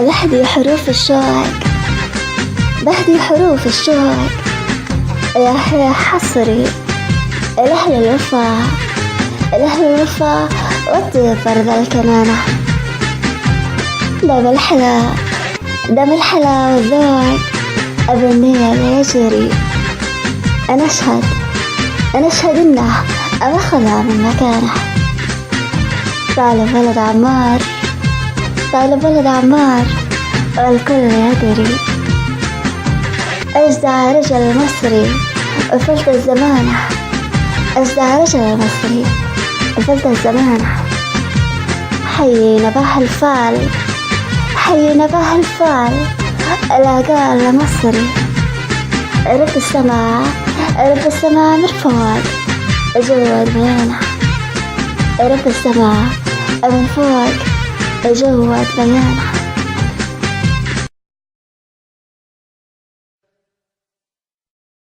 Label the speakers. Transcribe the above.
Speaker 1: بهدي حروف الشوق، بهدي حروف الشوق يا حصري لأهل الوفا، لأهل الوفا وطي فرد الكنانة. دم الحلا، دم الحلا والذوق أبنية يجري. أنا أشهد إنه أخذها من مكانه. طالب ولد عمار، طالب ولد عمار والكل يدري. أجدع رجل مصري وفلت الزمانة، أجدع رجل مصري وفلت الزمانة. حي نباه الفال، حي نباه الفال العقال مصري. رب السماء، رب السماء من فوق جوا بيانه، رب السماء من فوق جوا بيانه.